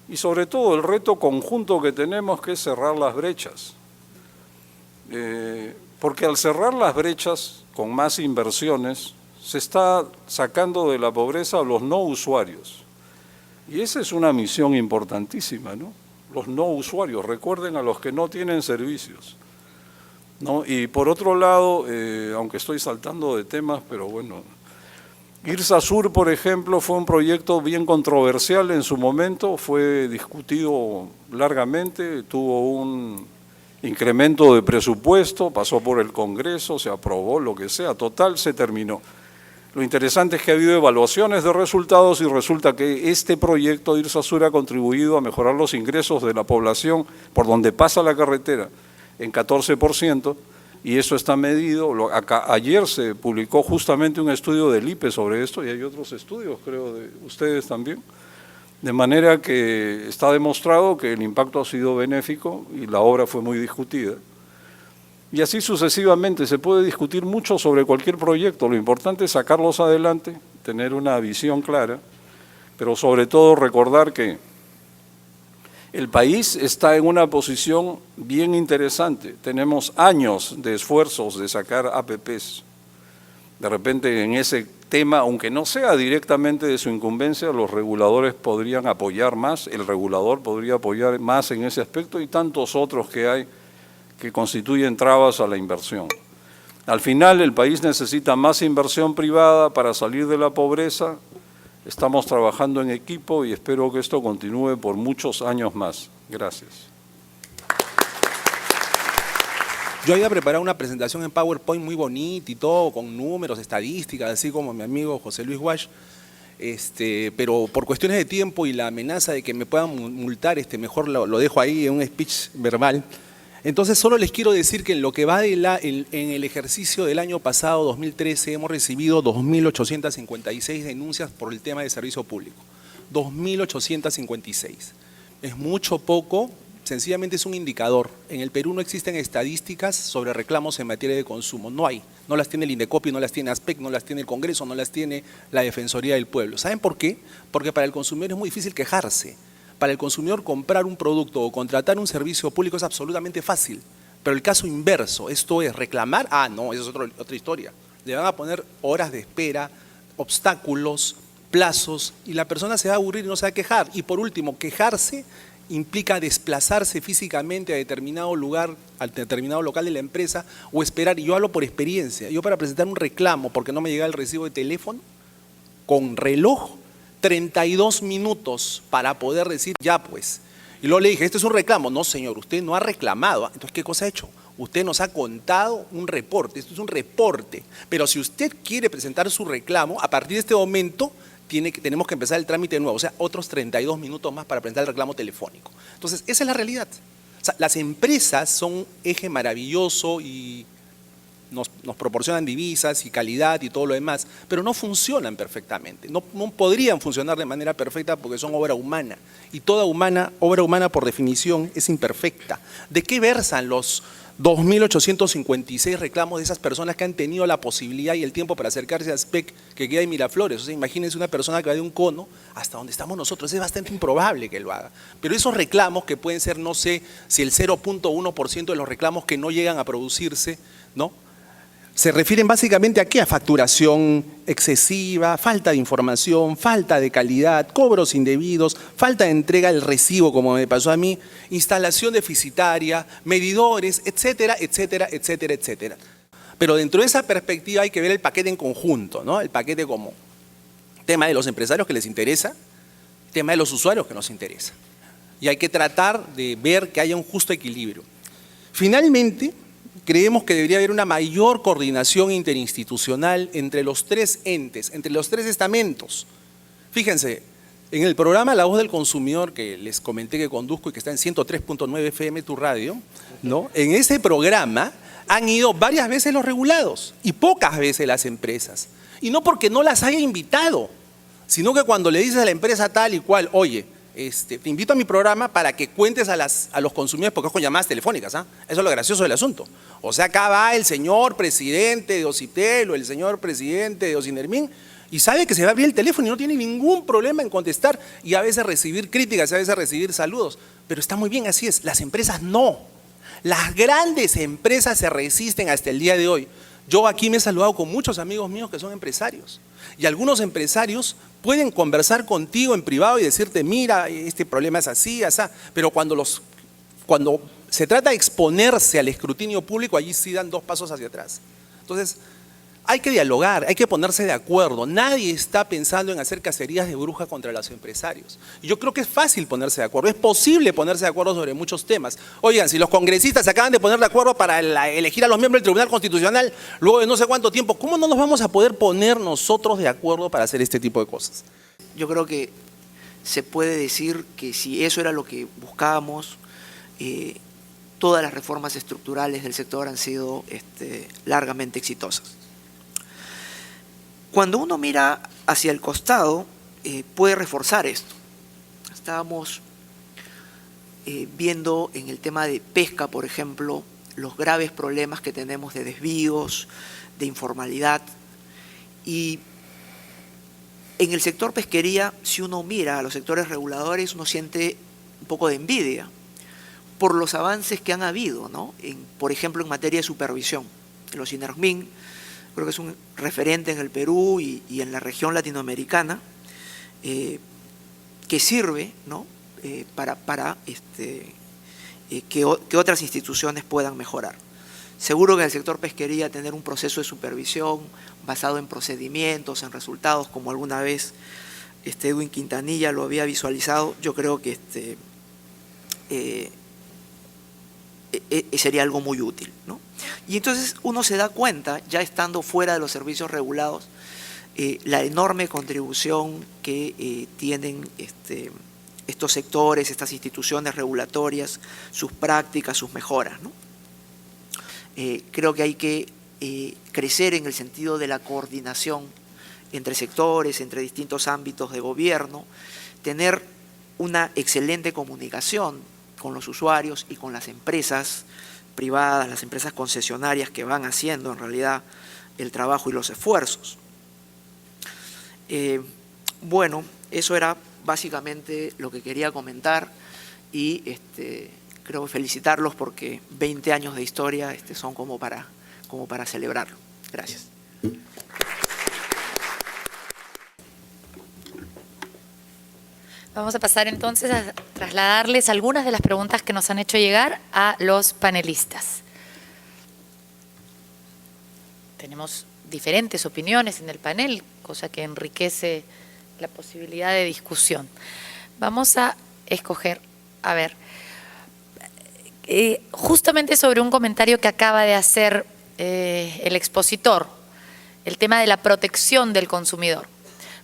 y sobre todo el reto conjunto que tenemos que es cerrar las brechas. Porque al cerrar las brechas con más inversiones, se está sacando de la pobreza a los no usuarios. Y esa es una misión importantísima, ¿no? Los no usuarios, recuerden a los que no tienen servicios, ¿no? Y por otro lado, aunque estoy saltando de temas, pero bueno, IRSA Sur, por ejemplo, fue un proyecto bien controversial en su momento, fue discutido largamente, tuvo un incremento de presupuesto, pasó por el Congreso, se aprobó, lo que sea, total, se terminó. Lo interesante es que ha habido evaluaciones de resultados y resulta que este proyecto de IRSA Sur ha contribuido a mejorar los ingresos de la población por donde pasa la carretera en 14%, y eso está medido. Ayer se publicó justamente un estudio del IPE sobre esto y hay otros estudios, creo, de ustedes también. De manera que está demostrado que el impacto ha sido benéfico y la obra fue muy discutida. Y así sucesivamente, se puede discutir mucho sobre cualquier proyecto, lo importante es sacarlos adelante, tener una visión clara, pero sobre todo recordar que el país está en una posición bien interesante, tenemos años de esfuerzos de sacar APPs. De repente en ese tema, aunque no sea directamente de su incumbencia, los reguladores podrían apoyar más, el regulador podría apoyar más en ese aspecto y tantos otros que hay que constituyen trabas a la inversión. Al final el país necesita más inversión privada para salir de la pobreza. Estamos trabajando en equipo y espero que esto continúe por muchos años más. Gracias. Yo había preparado una presentación en PowerPoint muy bonita y todo, con números, estadísticas, así como mi amigo José Luis Wash, pero por cuestiones de tiempo y la amenaza de que me puedan multar, mejor lo dejo ahí en un speech verbal. Entonces solo les quiero decir que en lo que va en el ejercicio del año pasado, 2013, hemos recibido 2.856 denuncias por el tema de servicio público. 2.856. Es mucho, poco. Sencillamente es un indicador. En el Perú no existen estadísticas sobre reclamos en materia de consumo. No hay. No las tiene el INDECOPI, no las tiene ASPEC, no las tiene el Congreso, no las tiene la Defensoría del Pueblo. ¿Saben por qué? Porque para el consumidor es muy difícil quejarse. Para el consumidor comprar un producto o contratar un servicio público es absolutamente fácil. Pero el caso inverso, esto es reclamar, no, esa es otra historia. Le van a poner horas de espera, obstáculos, plazos, y la persona se va a aburrir y no se va a quejar. Y por último, quejarse implica desplazarse físicamente a determinado lugar, al determinado local de la empresa, o esperar. Y yo hablo por experiencia. Yo para presentar un reclamo porque no me llega el recibo de teléfono, con reloj, 32 minutos para poder decir ya pues. Y luego le dije, ¿este es un reclamo? No señor, usted no ha reclamado. Entonces, ¿qué cosa ha hecho? Usted nos ha contado un reporte, esto es un reporte. Pero si usted quiere presentar su reclamo, a partir de este momento tenemos que empezar el trámite de nuevo, o sea, otros 32 minutos más para presentar el reclamo telefónico. Entonces, esa es la realidad. O sea, las empresas son un eje maravilloso y nos proporcionan divisas y calidad y todo lo demás, pero no funcionan perfectamente, no podrían funcionar de manera perfecta porque son obra humana, y toda obra humana por definición es imperfecta. ¿De qué versan los 2.856 reclamos de esas personas que han tenido la posibilidad y el tiempo para acercarse a SPEC que queda en Miraflores? O sea, imagínense una persona que va de un cono hasta donde estamos nosotros, es bastante improbable que lo haga. Pero esos reclamos que pueden ser, no sé, si el 0.1% de los reclamos que no llegan a producirse, ¿no?, se refieren básicamente a qué, a facturación excesiva, falta de información, falta de calidad, cobros indebidos, falta de entrega del recibo, como me pasó a mí, instalación deficitaria, medidores, etcétera, etcétera, etcétera, etcétera. Pero dentro de esa perspectiva hay que ver el paquete en conjunto, ¿no? El paquete como tema de los empresarios que les interesa, tema de los usuarios que nos interesa. Y hay que tratar de ver que haya un justo equilibrio. Finalmente, creemos que debería haber una mayor coordinación interinstitucional entre los tres entes, entre los tres estamentos. Fíjense, en el programa La Voz del Consumidor, que les comenté que conduzco y que está en 103.9 FM Tu Radio, ¿no? En ese programa han ido varias veces los regulados y pocas veces las empresas. Y no porque no las haya invitado, sino que cuando le dices a la empresa tal y cual, oye, te invito a mi programa para que cuentes a los consumidores, porque es con llamadas telefónicas, ¿ah? Eso es lo gracioso del asunto. O sea, acá va el señor presidente de Ocitel o el señor presidente de Ocinermin y sabe que se va a abrir el teléfono y no tiene ningún problema en contestar y a veces recibir críticas, y a veces recibir saludos. Pero está muy bien, así es. Las empresas no. Las grandes empresas se resisten hasta el día de hoy. Yo aquí me he saludado con muchos amigos míos que son empresarios y algunos empresarios pueden conversar contigo en privado y decirte, mira, este problema es así, así, pero cuando se trata de exponerse al escrutinio público, allí sí dan 2 pasos hacia atrás. Entonces, hay que dialogar, hay que ponerse de acuerdo. Nadie está pensando en hacer cacerías de bruja contra los empresarios. Y yo creo que es fácil ponerse de acuerdo, es posible ponerse de acuerdo sobre muchos temas. Oigan, si los congresistas se acaban de poner de acuerdo para elegir a los miembros del Tribunal Constitucional luego de no sé cuánto tiempo, ¿cómo no nos vamos a poder poner nosotros de acuerdo para hacer este tipo de cosas? Yo creo que se puede decir que si eso era lo que buscábamos, todas las reformas estructurales del sector han sido largamente exitosas. Cuando uno mira hacia el costado, puede reforzar esto. Estábamos viendo en el tema de pesca, por ejemplo, los graves problemas que tenemos de desvíos, de informalidad. Y en el sector pesquería, si uno mira a los sectores reguladores, uno siente un poco de envidia por los avances que han habido, ¿no? Por ejemplo, en materia de supervisión. Los INERMIN, creo que es un referente en el Perú y en la región latinoamericana, que sirve, ¿no? para que otras instituciones puedan mejorar. Seguro que el sector pesquería tener un proceso de supervisión basado en procedimientos, en resultados, como alguna vez Edwin Quintanilla lo había visualizado, yo creo que sería algo muy útil, ¿no? Y entonces uno se da cuenta, ya estando fuera de los servicios regulados, la enorme contribución que tienen estos sectores, estas instituciones regulatorias, sus prácticas, sus mejoras, ¿no? Creo que hay que crecer en el sentido de la coordinación entre sectores, entre distintos ámbitos de gobierno, tener una excelente comunicación con los usuarios y con las empresas privadas, las empresas concesionarias que van haciendo en realidad el trabajo y los esfuerzos. Bueno, eso era básicamente lo que quería comentar y creo que felicitarlos porque 20 años de historia son como para celebrarlo. Gracias. Vamos a pasar entonces a trasladarles algunas de las preguntas que nos han hecho llegar a los panelistas. Tenemos diferentes opiniones en el panel, cosa que enriquece la posibilidad de discusión. Vamos a escoger, a ver, justamente sobre un comentario que acaba de hacer el expositor, el tema de la protección del consumidor.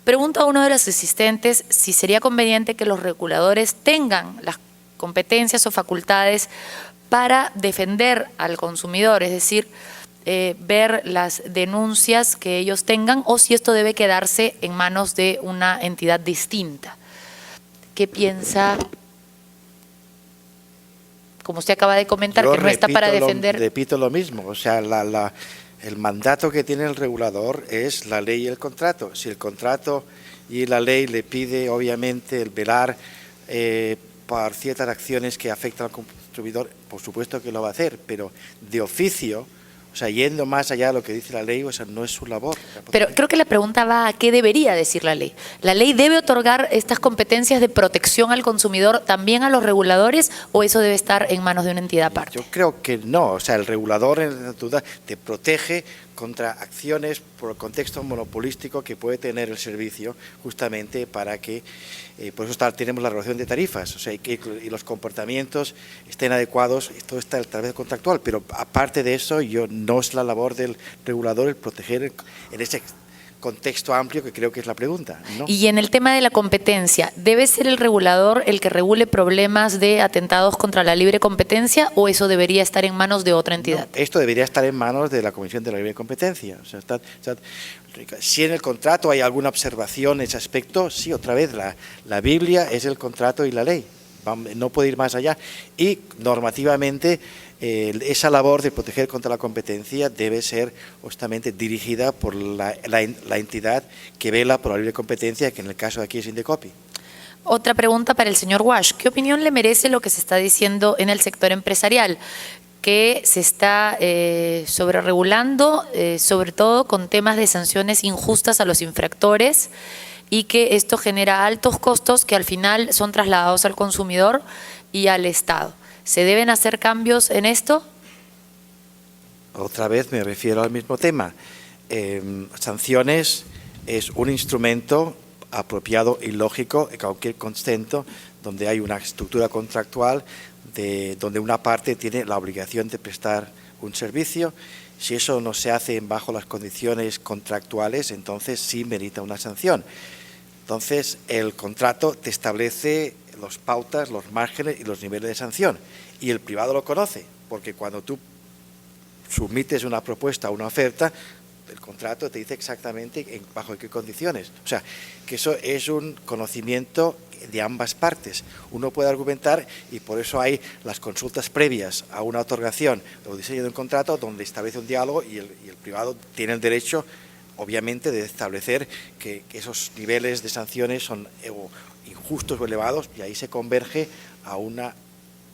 Pregunta a uno de los asistentes si sería conveniente que los reguladores tengan las competencias o facultades para defender al consumidor, es decir, ver las denuncias que ellos tengan o si esto debe quedarse en manos de una entidad distinta. ¿Qué piensa? Como usted acaba de comentar, que no está para defender. Repito lo mismo, o sea, el mandato que tiene el regulador es la ley y el contrato. Si el contrato y la ley le pide, obviamente, el velar por ciertas acciones que afectan al consumidor, por supuesto que lo va a hacer, pero de oficio, o sea, yendo más allá de lo que dice la ley, o sea, no es su labor. Pero creo que la pregunta va a qué debería decir la ley. ¿La ley debe otorgar estas competencias de protección al consumidor también a los reguladores o eso debe estar en manos de una entidad aparte? Yo creo que no, o sea, el regulador en duda te protege contra acciones por el contexto monopolístico que puede tener el servicio, justamente para que, por eso tenemos la regulación de tarifas, o sea, y los comportamientos estén adecuados, esto está a través contractual, pero aparte de eso, no es la labor del regulador el proteger en ese contexto amplio que creo que es la pregunta, ¿no? Y en el tema de la competencia, ¿debe ser el regulador el que regule problemas de atentados contra la libre competencia o eso debería estar en manos de otra entidad? No, esto debería estar en manos de la Comisión de la Libre Competencia. O sea, si en el contrato hay alguna observación en ese aspecto, sí, otra vez, la Biblia es el contrato y la ley. No puede ir más allá. Y normativamente esa labor de proteger contra la competencia debe ser justamente dirigida por la entidad que vela por la libre competencia, que en el caso de aquí es Indecopi. Otra pregunta para el señor Wash. ¿Qué opinión le merece lo que se está diciendo en el sector empresarial? Que se está sobreregulando, sobre todo con temas de sanciones injustas a los infractores y que esto genera altos costos que al final son trasladados al consumidor y al Estado. ¿Se deben hacer cambios en esto? Otra vez me refiero al mismo tema. Sanciones es un instrumento apropiado y lógico en cualquier contexto donde hay una estructura contractual donde una parte tiene la obligación de prestar un servicio. Si eso no se hace bajo las condiciones contractuales, entonces sí merita una sanción. Entonces, el contrato te establece las pautas, los márgenes y los niveles de sanción. Y el privado lo conoce, porque cuando tú submites una propuesta, una oferta, el contrato te dice exactamente bajo qué condiciones. O sea, que eso es un conocimiento de ambas partes. Uno puede argumentar, y por eso hay las consultas previas a una otorgación o diseño de un contrato, donde establece un diálogo y el privado tiene el derecho, obviamente, de establecer que esos niveles de sanciones son injustos o elevados, y ahí se converge a un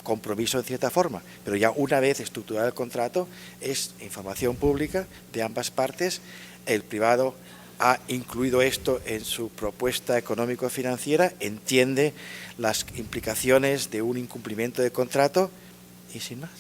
compromiso en cierta forma. Pero ya una vez estructurado el contrato, es información pública de ambas partes. El privado ha incluido esto en su propuesta económico-financiera, entiende las implicaciones de un incumplimiento de contrato y sin más.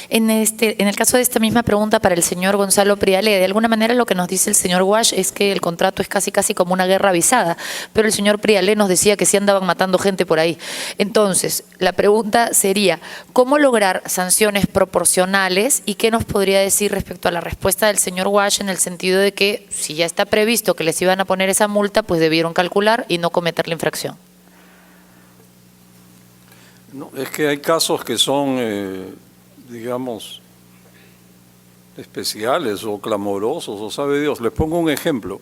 En el caso de esta misma pregunta para el señor Gonzalo Priale, de alguna manera lo que nos dice el señor Wash es que el contrato es casi como una guerra avisada, pero el señor Priale nos decía que sí andaban matando gente por ahí. Entonces, la pregunta sería, ¿cómo lograr sanciones proporcionales y qué nos podría decir respecto a la respuesta del señor Wash en el sentido de que si ya está previsto que les iban a poner esa multa, pues debieron calcular y no cometer la infracción? No, es que hay casos que son digamos, especiales o clamorosos, o sabe Dios. Les pongo un ejemplo,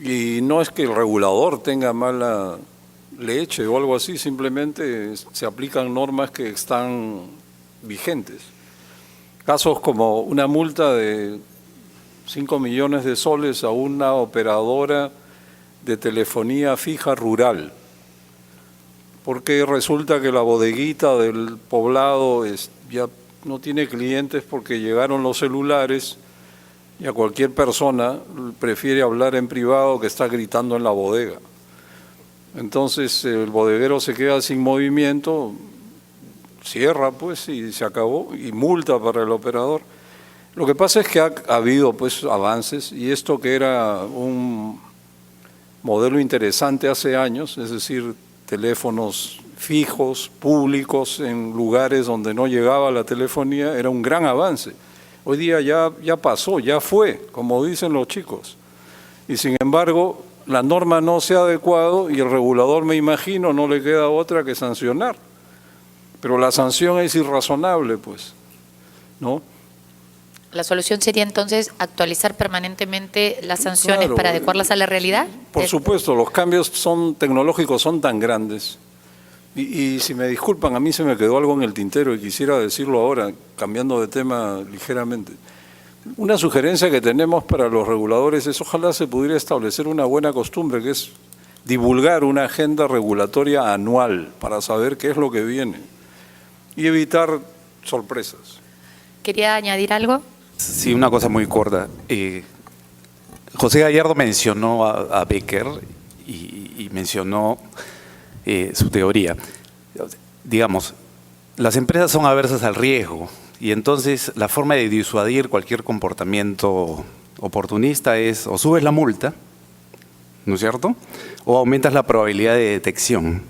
y no es que el regulador tenga mala leche o algo así, simplemente se aplican normas que están vigentes. Casos como una multa de 5 millones de soles a una operadora de telefonía fija rural, porque resulta que la bodeguita del poblado ya no tiene clientes porque llegaron los celulares y a cualquier persona prefiere hablar en privado que está gritando en la bodega. Entonces el bodeguero se queda sin movimiento, cierra pues y se acabó, y multa para el operador. Lo que pasa es que ha habido pues avances, y esto que era un modelo interesante hace años, es decir, teléfonos fijos, públicos, en lugares donde no llegaba la telefonía, era un gran avance. Hoy día ya pasó, ya fue, como dicen los chicos. Y sin embargo, la norma no se ha adecuado y el regulador, me imagino, no le queda otra que sancionar. Pero la sanción es irrazonable, pues, ¿no? ¿La solución sería entonces actualizar permanentemente las sanciones Claro, para adecuarlas a la realidad? Por supuesto, los cambios tecnológicos son tan grandes. Y si me disculpan, a mí se me quedó algo en el tintero y quisiera decirlo ahora, cambiando de tema ligeramente. Una sugerencia que tenemos para los reguladores es ojalá se pudiera establecer una buena costumbre, que es divulgar una agenda regulatoria anual para saber qué es lo que viene y evitar sorpresas. ¿Quería añadir algo? Sí, una cosa muy corta. José Gallardo mencionó a Becker y mencionó su teoría. Digamos, las empresas son aversas al riesgo y entonces la forma de disuadir cualquier comportamiento oportunista es o subes la multa, ¿no es cierto?, o aumentas la probabilidad de detección.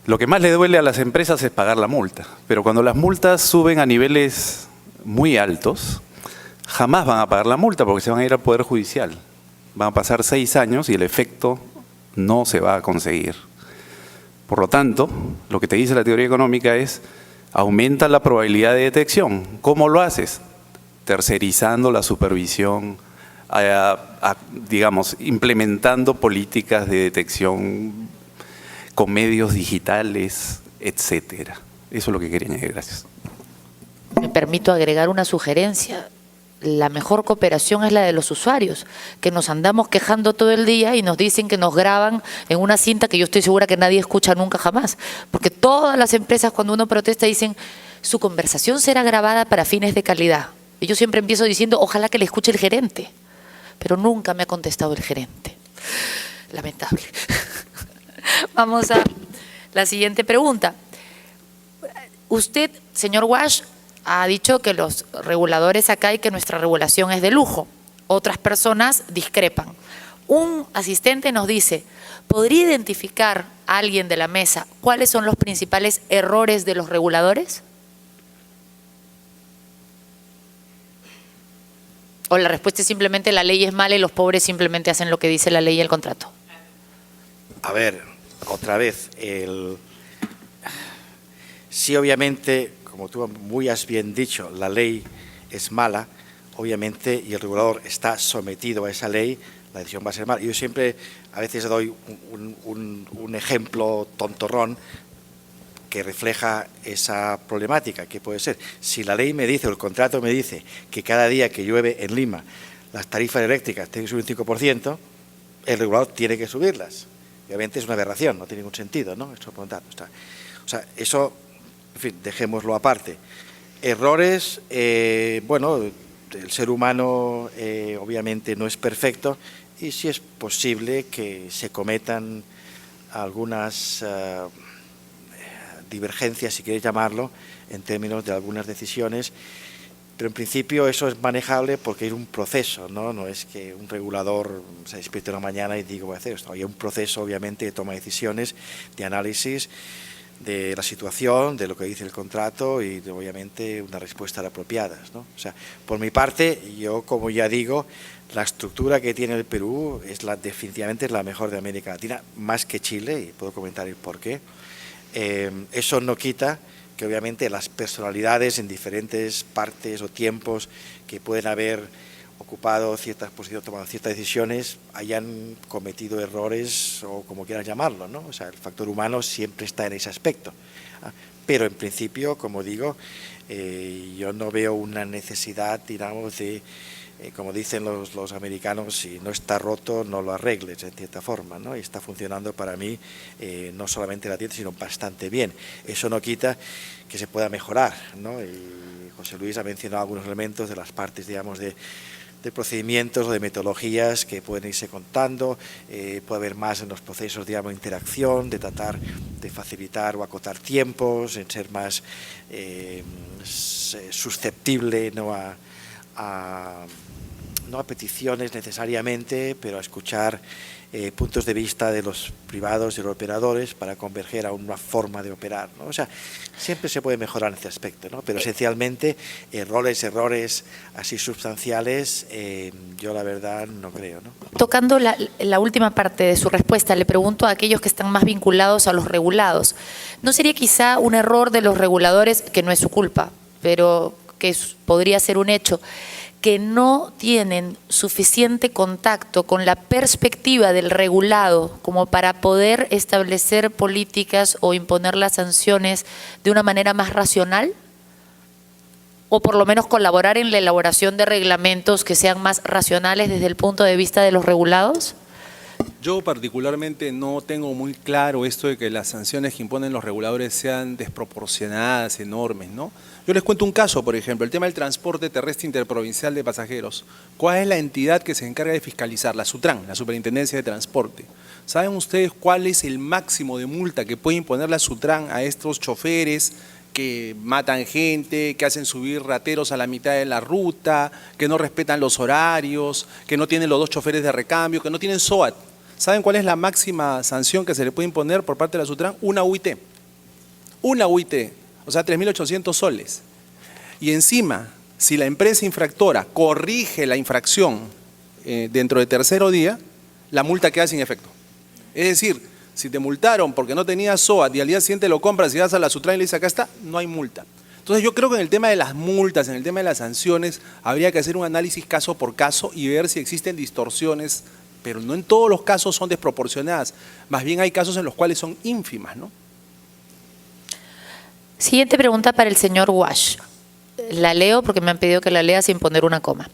Lo que más le duele a las empresas es pagar la multa, pero cuando las multas suben a niveles muy altos, jamás van a pagar la multa porque se van a ir al Poder Judicial. Van a pasar 6 años y el efecto no se va a conseguir. Por lo tanto, lo que te dice la teoría económica es aumenta la probabilidad de detección. ¿Cómo lo haces? Tercerizando la supervisión, digamos, implementando políticas de detección con medios digitales, etcétera. Eso es lo que quería añadir. Gracias. Me permito agregar una sugerencia. La mejor cooperación es la de los usuarios, que nos andamos quejando todo el día y nos dicen que nos graban en una cinta que yo estoy segura que nadie escucha nunca jamás. Porque todas las empresas cuando uno protesta dicen, su conversación será grabada para fines de calidad. Y yo siempre empiezo diciendo, ojalá que le escuche el gerente. Pero nunca me ha contestado el gerente. Lamentable. Vamos a la siguiente pregunta. Usted, señor Wash, ha dicho que los reguladores acá y que nuestra regulación es de lujo. Otras personas discrepan. Un asistente nos dice, ¿podría identificar a alguien de la mesa cuáles son los principales errores de los reguladores? ¿O la respuesta es simplemente la ley es mala y los pobres simplemente hacen lo que dice la ley y el contrato? A ver, otra vez, sí, obviamente, como tú muy has bien dicho, la ley es mala, obviamente, y el regulador está sometido a esa ley, la decisión va a ser mala. Yo siempre, a veces doy un ejemplo tontorrón que refleja esa problemática, que puede ser, si la ley me dice, o el contrato me dice, que cada día que llueve en Lima las tarifas eléctricas tienen que subir un 5%, el regulador tiene que subirlas. Obviamente es una aberración, no tiene ningún sentido, ¿no? Eso, por tanto, o sea, eso, en fin, dejémoslo aparte. Errores, bueno, el ser humano obviamente no es perfecto y sí es posible que se cometan algunas divergencias, si queréis llamarlo, en términos de algunas decisiones, pero en principio eso es manejable porque hay un proceso, ¿no? No es que un regulador se despierte una mañana y diga voy a hacer esto. Hay un proceso, obviamente, de toma de decisiones, de análisis de la situación, de lo que dice el contrato y, obviamente, unas respuestas apropiadas, ¿no? O sea, por mi parte, yo, como ya digo, la estructura que tiene el Perú definitivamente es la mejor de América Latina, más que Chile, y puedo comentar el porqué. Eso no quita que obviamente las personalidades en diferentes partes o tiempos que pueden haber ocupado ciertas posiciones, tomado ciertas decisiones, hayan cometido errores o como quieras llamarlo, ¿no? O sea, el factor humano siempre está en ese aspecto. Pero en principio, como digo, yo no veo una necesidad, digamos, de, como dicen los americanos, si no está roto, no lo arregles, en cierta forma, ¿no? Y está funcionando para mí no solamente la tienda, sino bastante bien. Eso no quita que se pueda mejorar, ¿no? Y José Luis ha mencionado algunos elementos de las partes, digamos, de procedimientos o de metodologías que pueden irse contando, puede haber más en los procesos, digamos, de interacción, de tratar de facilitar o acotar tiempos, en ser más susceptible, no a peticiones necesariamente, pero a escuchar puntos de vista de los privados y los operadores para converger a una forma de operar, ¿no? O sea, siempre se puede mejorar en ese aspecto, ¿no? Pero esencialmente errores así sustanciales, yo la verdad no creo, ¿no? Tocando la última parte de su respuesta, le pregunto a aquellos que están más vinculados a los regulados, ¿no sería quizá un error de los reguladores, que no es su culpa, pero que podría ser un hecho, que no tienen suficiente contacto con la perspectiva del regulado como para poder establecer políticas o imponer las sanciones de una manera más racional? O por lo menos colaborar en la elaboración de reglamentos que sean más racionales desde el punto de vista de los regulados. Yo particularmente no tengo muy claro esto de que las sanciones que imponen los reguladores sean desproporcionadas, enormes, ¿no? Yo les cuento un caso, por ejemplo, el tema del transporte terrestre interprovincial de pasajeros. ¿Cuál es la entidad que se encarga de fiscalizar? La SUTRAN, la Superintendencia de Transporte. ¿Saben ustedes cuál es el máximo de multa que puede imponer la SUTRAN a estos choferes que matan gente, que hacen subir rateros a la mitad de la ruta, que no respetan los horarios, que no tienen los 2 choferes de recambio, que no tienen SOAT? ¿Saben cuál es la máxima sanción que se le puede imponer por parte de la SUTRAN? Una UIT. Una UIT, o sea, 3.800 soles. Y encima, si la empresa infractora corrige la infracción dentro de tercero día, la multa queda sin efecto. Es decir, si te multaron porque no tenías SOAT y al día siguiente lo compras y vas a la SUTRAN y le dices acá está, no hay multa. Entonces yo creo que en el tema de las multas, en el tema de las sanciones, habría que hacer un análisis caso por caso y ver si existen distorsiones, pero no en todos los casos son desproporcionadas. Más bien hay casos en los cuales son ínfimas, ¿no? Siguiente pregunta para el señor Wash. La leo porque me han pedido que la lea sin poner una coma.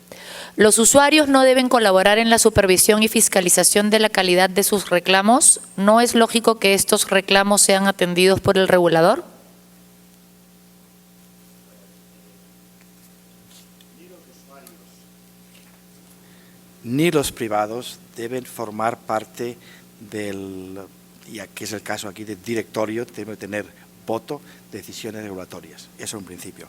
¿Los usuarios no deben colaborar en la supervisión y fiscalización de la calidad de sus reclamos? ¿No es lógico que estos reclamos sean atendidos por el regulador? Ni los privados deben formar parte del, y aquí es el caso aquí del directorio, deben tener voto, decisiones regulatorias. Eso es un principio.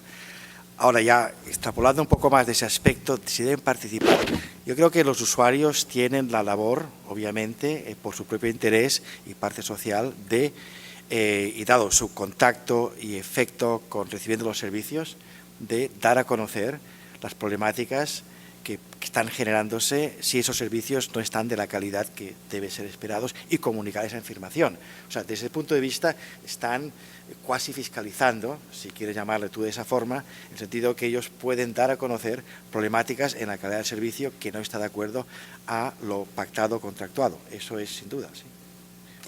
Ahora ya, extrapolando un poco más de ese aspecto, si deben participar. Yo creo que los usuarios tienen la labor, obviamente, por su propio interés y parte social, y dado su contacto y efecto con recibiendo los servicios, de dar a conocer las problemáticas que están generándose si esos servicios no están de la calidad que debe ser esperados y comunicar esa información. O sea, desde ese punto de vista están cuasi fiscalizando, si quieres llamarle tú de esa forma, en el sentido que ellos pueden dar a conocer problemáticas en la calidad del servicio que no está de acuerdo a lo pactado o contractuado. Eso es sin duda, sí.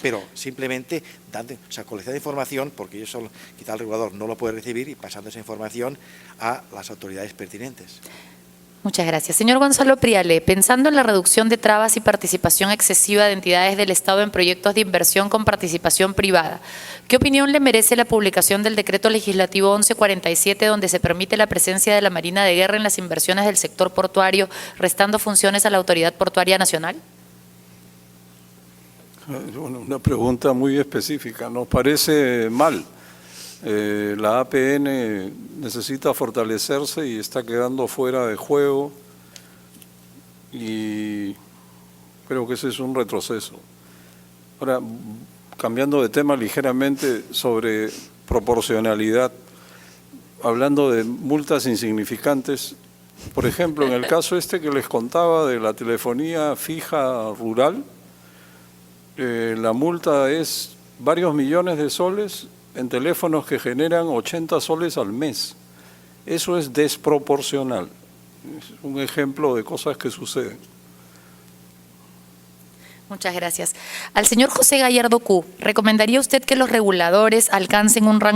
Pero simplemente dando, o sea, coleccionando información, porque ellos solo, quizá el regulador no lo puede recibir y pasando esa información a las autoridades pertinentes. Muchas gracias. Señor Gonzalo Priale, pensando en la reducción de trabas y participación excesiva de entidades del Estado en proyectos de inversión con participación privada, ¿qué opinión le merece la publicación del Decreto Legislativo 1147, donde se permite la presencia de la Marina de Guerra en las inversiones del sector portuario, restando funciones a la Autoridad Portuaria Nacional? Bueno, una pregunta muy específica. Nos parece mal. La APN necesita fortalecerse y está quedando fuera de juego y creo que ese es un retroceso. Ahora, cambiando de tema ligeramente sobre proporcionalidad, hablando de multas insignificantes, por ejemplo, en el caso este que les contaba de la telefonía fija rural, la multa es varios millones de soles en teléfonos que generan 80 soles al mes. Eso es desproporcional. Es un ejemplo de cosas que suceden. Muchas gracias. Al señor José Gallardo Q, ¿recomendaría usted que los reguladores alcancen un rango